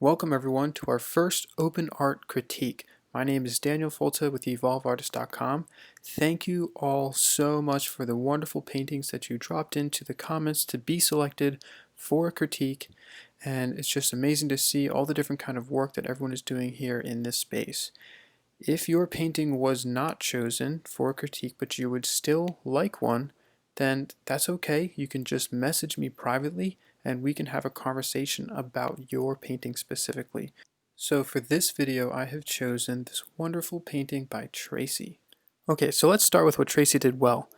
Welcome everyone to our first open art critique. My name is Daniel Folta with evolveartist.com. Thank you all so much for the wonderful paintings that you dropped into the comments to be selected for a critique, and it's just amazing to see all the different kind of work that everyone is doing here in this space. If your painting was not chosen for a critique but you would still like one, then that's okay. You can just message me privately and we can have a conversation about your painting specifically. So for this video, I have chosen this wonderful painting by Tracy. Okay, so let's start with what Tracy did well.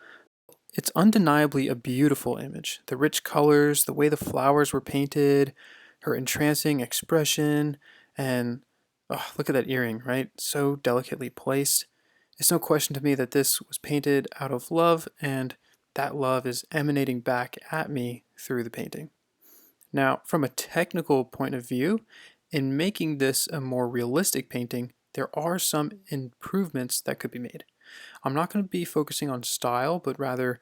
It's undeniably a beautiful image. The rich colors, the way the flowers were painted, her entrancing expression, and oh, look at that earring, right? So delicately placed. It's no question to me that this was painted out of love, and that love is emanating back at me through the painting. Now, from a technical point of view, in making this a more realistic painting, there are some improvements that could be made. I'm not going to be focusing on style, but rather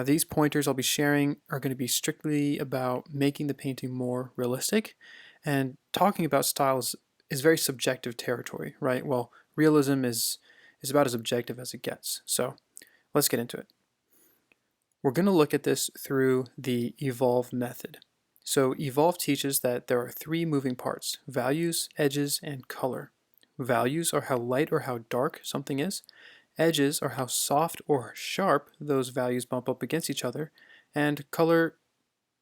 these pointers I'll be sharing are going to be strictly about making the painting more realistic, and talking about styles is very subjective territory, right? Well, realism is about as objective as it gets. So let's get into it. We're going to look at this through the evolve method. So evolve teaches that there are three moving parts: values, edges, and color. Values are how light or how dark something is. Edges are how soft or sharp those values bump up against each other. And color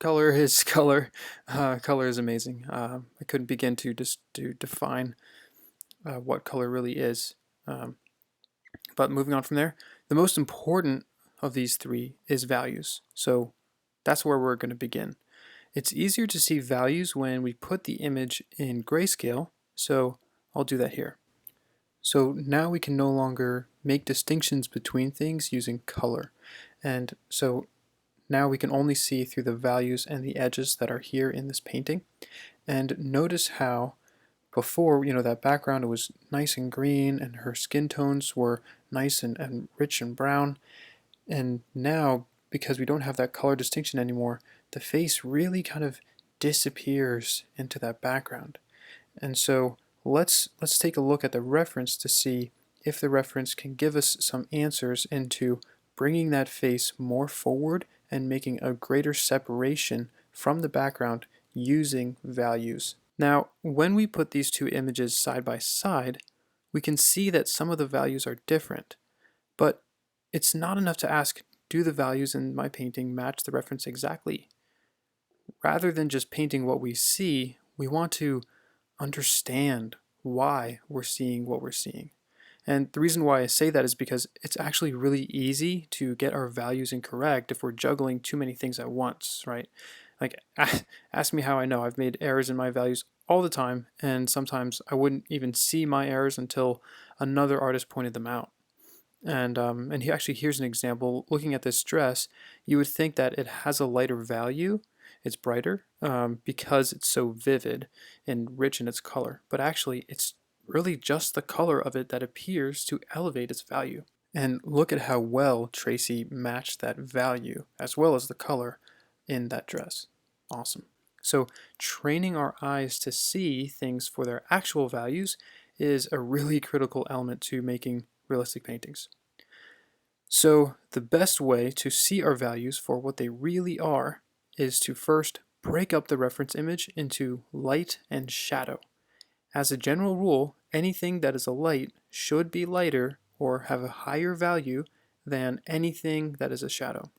is color. Color is amazing. I couldn't begin to define what color really is. But moving on from there, the most important of these three is values. So that's where we're going to begin. It's easier to see values when we put the image in grayscale, so I'll do that here. So now we can no longer make distinctions between things using color. And so now we can only see through the values and the edges that are here in this painting. And notice how before, that background was nice and green and her skin tones were nice and rich and brown. And now, because we don't have that color distinction anymore, the face really kind of disappears into that background. And so let's take a look at the reference to see if the reference can give us some answers into bringing that face more forward and making a greater separation from the background using values. Now, when we put these two images side by side, we can see that some of the values are different, but it's not enough to ask, do the values in my painting match the reference exactly? Rather than just painting what we see, we want to understand why we're seeing what we're seeing. And the reason why I say that is because it's actually really easy to get our values incorrect if we're juggling too many things at once, right? Like, ask me how I know. I've made errors in my values all the time, and sometimes I wouldn't even see my errors until another artist pointed them out. And here's an example. Looking at this dress, you would think that it has a lighter value, it's brighter, because it's so vivid and rich in its color. But actually, it's really just the color of it that appears to elevate its value. And look at how well Tracy matched that value as well as the color in that dress. Awesome. So training our eyes to see things for their actual values is a really critical element to making realistic paintings. So the best way to see our values for what they really are is to first break up the reference image into light and shadow. As a general rule, anything that is a light should be lighter or have a higher value than anything that is a shadow.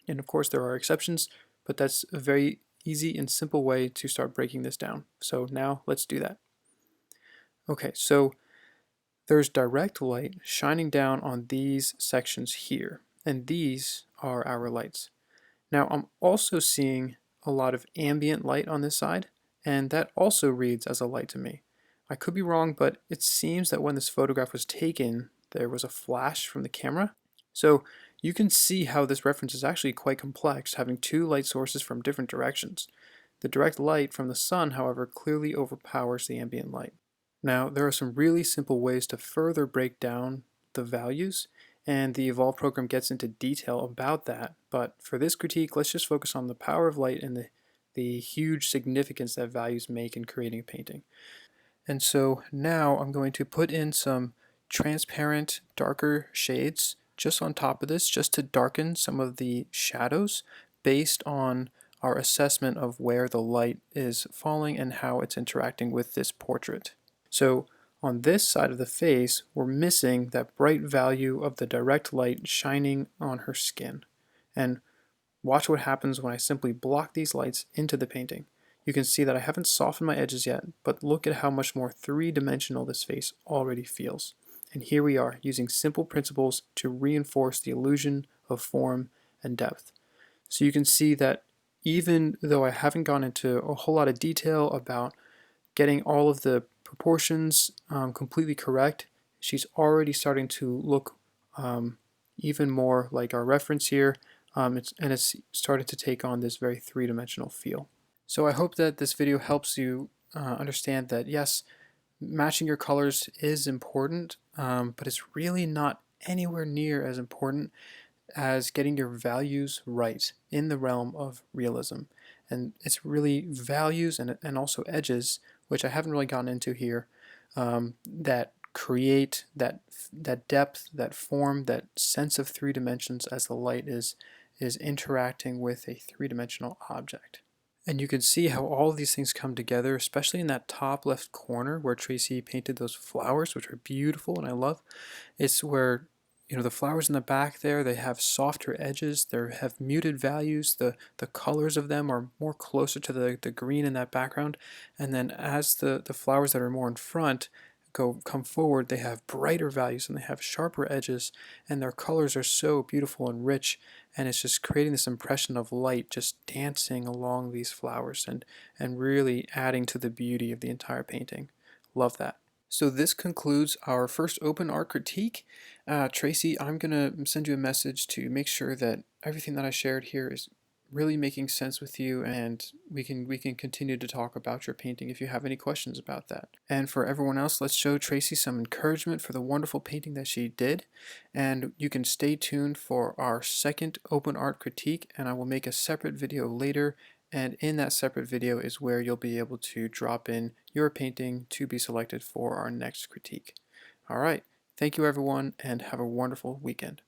And of course there are exceptions, but that's a very easy and simple way to start breaking this down. So now let's do that. Okay, so there's direct light shining down on these sections here, and these are our lights. Now I'm also seeing a lot of ambient light on this side, and that also reads as a light to me. I could be wrong, but it seems that when this photograph was taken, there was a flash from the camera. So you can see how this reference is actually quite complex, having two light sources from different directions. The direct light from the sun, however, clearly overpowers the ambient light. Now, there are some really simple ways to further break down the values, and the Evolve program gets into detail about that, but for this critique, let's just focus on the power of light and the the huge significance that values make in creating a painting. And so now I'm going to put in some transparent, darker shades just on top of this, just to darken some of the shadows based on our assessment of where the light is falling and how it's interacting with this portrait. So on this side of the face, we're missing that bright value of the direct light shining on her skin. And watch what happens when I simply block these lights into the painting. You can see that I haven't softened my edges yet, but look at how much more three-dimensional this face already feels. And here we are, using simple principles to reinforce the illusion of form and depth. So you can see that even though I haven't gone into a whole lot of detail about getting all of the proportions completely correct, she's already starting to look even more like our reference here, it's started to take on this very three-dimensional feel. So I hope that this video helps you understand that yes, matching your colors is important, but it's really not anywhere near as important as getting your values right in the realm of realism. And it's really values and also edges, which I haven't really gotten into here, that create that depth, that form, that sense of three dimensions as the light is interacting with a three-dimensional object. And you can see how all of these things come together, especially in that top left corner where Tracy painted those flowers, which are beautiful and I love. It's where, you know, the flowers in the back there, they have softer edges, they have muted values, the colors of them are more closer to the green in that background. And then as the flowers that are more in front come forward, they have brighter values and they have sharper edges, and their colors are so beautiful and rich, and it's just creating this impression of light just dancing along these flowers and really adding to the beauty of the entire painting. Love that. So this concludes our first open art critique. Tracy, I'm going to send you a message to make sure that everything that I shared here is really making sense with you, and we can continue to talk about your painting if you have any questions about that. And for everyone else, let's show Tracy some encouragement for the wonderful painting that she did. And you can stay tuned for our second open art critique, and I will make a separate video later. And in that separate video is where you'll be able to drop in your painting to be selected for our next critique. All right, thank you everyone, and have a wonderful weekend.